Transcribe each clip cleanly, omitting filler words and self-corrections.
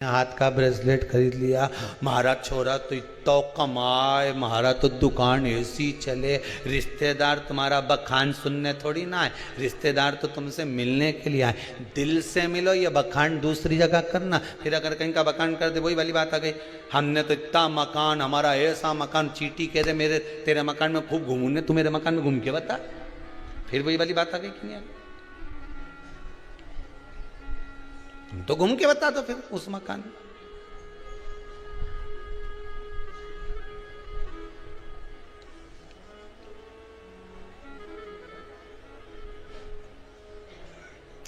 हाथ का ब्रेसलेट खरीद लिया। महाराज छोरा तो इतना कमाए, महाराज तो दुकान ऐसी चले। रिश्तेदार तुम्हारा बखान सुनने थोड़ी ना आए, रिश्तेदार तो तुमसे मिलने के लिए आए। दिल से मिलो, ये बखान दूसरी जगह करना। फिर अगर कहीं का बखान कर दे, वही वाली बात आ गई, हमने तो इतना मकान, हमारा ऐसा मकान, चीटी कह दे मेरे तेरे मकान में खूब घूमने, तू मेरे मकान में घूम के बता। फिर वही वाली बात आ गई कि नहीं आ गई? तो घूम के बता दो फिर उस मकान में।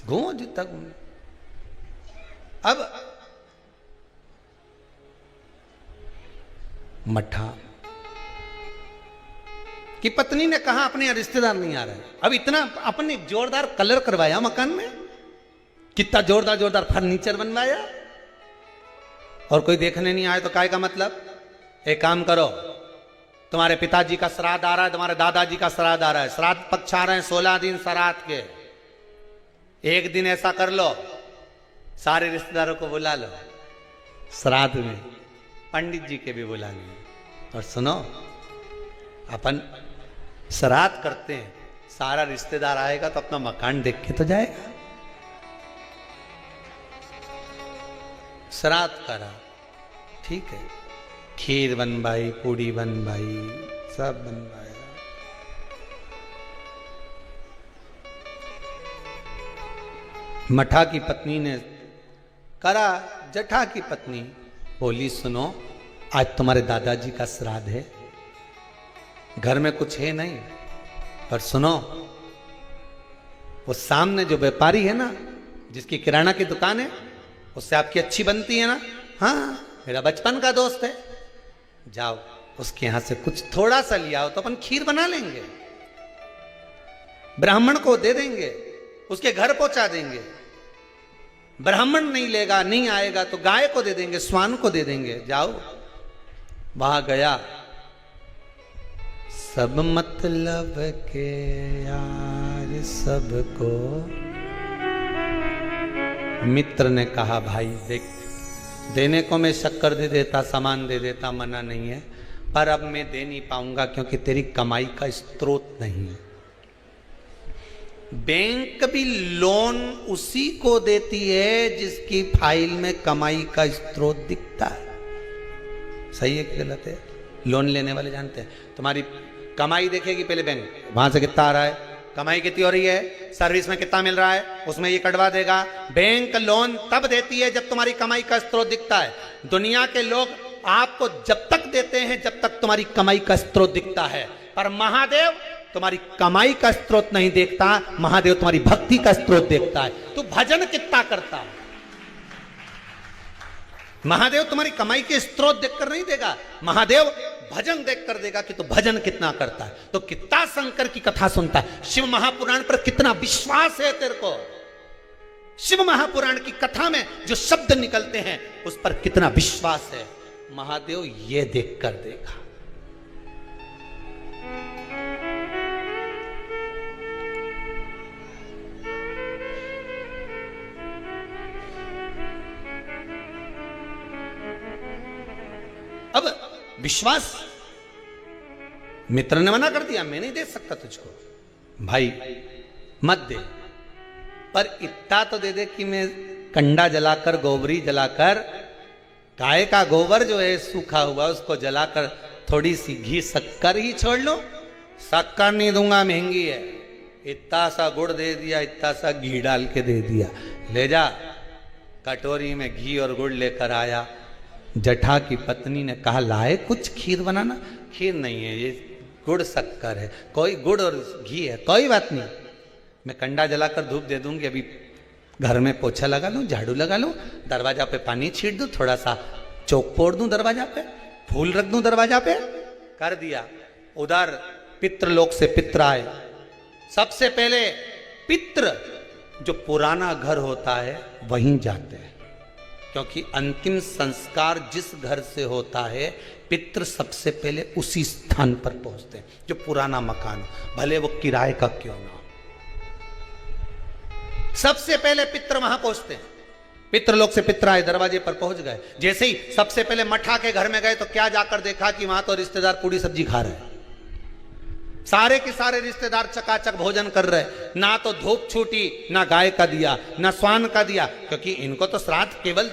घूमो जितना घूमो। अब मठा की पत्नी ने कहा अपने यहाँ रिश्तेदार नहीं आ रहे। अब इतना अपने जोरदार कलर करवाया मकान में, कितना जोरदार जोरदार फर्नीचर बनवाया, और कोई देखने नहीं आए तो काय का मतलब? एक काम करो, तुम्हारे पिताजी का श्राद्ध आ रहा है, तुम्हारे दादाजी का श्राद्ध आ रहा है, श्राद्ध पक्ष आ रहे हैं 16 दिन श्राद्ध के। एक दिन ऐसा कर लो, सारे रिश्तेदारों को बुला लो श्राद्ध में, पंडित जी के भी बुला लो। और सुनो, अपन श्राद्ध करते हैं, सारा रिश्तेदार आएगा तो अपना मकान देख के तो जाएगा। श्राद्ध करा, ठीक है, खीर बनवाई, पूड़ी बनवाई, सब बनवाया। मठा की पत्नी ने करा, जठा की पत्नी बोली सुनो, आज तुम्हारे दादाजी का श्राद्ध है, घर में कुछ है नहीं, पर सुनो, वो सामने जो व्यापारी है ना, जिसकी किराना की दुकान है, उससे आपकी अच्छी बनती है ना, हाँ मेरा बचपन का दोस्त है, जाओ उसके यहां से कुछ थोड़ा सा लिया हो तो अपन खीर बना लेंगे, ब्राह्मण को दे देंगे, उसके घर पहुंचा देंगे। ब्राह्मण नहीं लेगा, नहीं आएगा तो गाय को दे देंगे, स्वान को दे देंगे। जाओ, वहां गया, सब मतलब के यार सबको। मित्र ने कहा भाई देख, देने को मैं शक्कर दे देता, सामान दे देता, मना नहीं है, पर अब मैं दे नहीं पाऊंगा क्योंकि तेरी कमाई का स्रोत नहीं है। बैंक भी लोन उसी को देती है जिसकी फाइल में कमाई का स्रोत दिखता है। सही है कि गलत है? लोन लेने वाले जानते हैं, तुम्हारी कमाई देखेगी पहले बैंक, वहां से कितना आ रहा है, कमाई कितनी हो रही है, सर्विस में कितना मिल रहा है, उसमें ये कटवा देगा। बैंक लोन तब देती है जब तुम्हारी कमाई का स्रोत दिखता है। दुनिया के लोग आपको जब तक देते हैं जब तक तुम्हारी कमाई का स्रोत दिखता है, पर महादेव तुम्हारी कमाई का स्रोत नहीं देखता, महादेव तुम्हारी भक्ति का स्रोत देखता है। तू भजन कितना करता है, महादेव तुम्हारी कमाई के स्रोत देखकर नहीं देगा, महादेव भजन देखकर देगा कि तू भजन कितना करता है। तो कितना शंकर की कथा सुनता है, शिव महापुराण पर कितना विश्वास है तेरे को, शिव महापुराण की कथा में जो शब्द निकलते हैं उस पर कितना विश्वास है, महादेव ये देखकर देगा। अब विश्वास, मित्र ने मना कर दिया, मैं नहीं दे सकता तुझको, भाई मत दे, पर इतना तो दे दे कि मैं कंडा जलाकर, गोबरी जलाकर, गाय का गोबर जो है सूखा हुआ उसको जलाकर थोड़ी सी घी शक्कर ही छोड़ लो। शक्कर नहीं दूंगा, महंगी है, इतना सा गुड़ दे दिया, इतना सा घी डाल के दे दिया, ले जा। कटोरी में घी और गुड़ लेकर आया। जठा की पत्नी ने कहा लाए कुछ खीर बनाना, खीर नहीं है, ये गुड़ शक्कर है, कोई गुड़ और घी है, कोई बात नहीं, मैं कंडा जलाकर धूप दे दूंगी, अभी घर में पोछा लगा लूं, झाड़ू लगा लूं, दरवाजा पे पानी छीट दूं, थोड़ा सा चौक पोड़ दूं दरवाजा पे, फूल रख दूं दरवाजा पे, कर दिया। उधर पितृलोक से पित्र आए। सबसे पहले पित्र जो पुराना घर होता है वहीं जाते हैं, क्योंकि अंतिम संस्कार जिस घर से होता है पितृ सबसे पहले उसी स्थान पर पहुंचते हैं जो पुराना मकान, भले वो किराए का क्यों ना। सबसे पहले पितृ वहां पहुंचते हैं। पितृलोक से पितर आए, दरवाजे पर पहुंच गए। जैसे ही सबसे पहले मठा के घर में गए तो क्या जाकर देखा कि वहां तो रिश्तेदार पूरी सब्जी खा रहे हैं। सारे के सारे रिश्तेदार चकाचक भोजन कर रहे, ना तो धूप छूटी, ना गाय का दिया, ना स्वान का दिया, क्योंकि इनको तो श्राद्ध केवल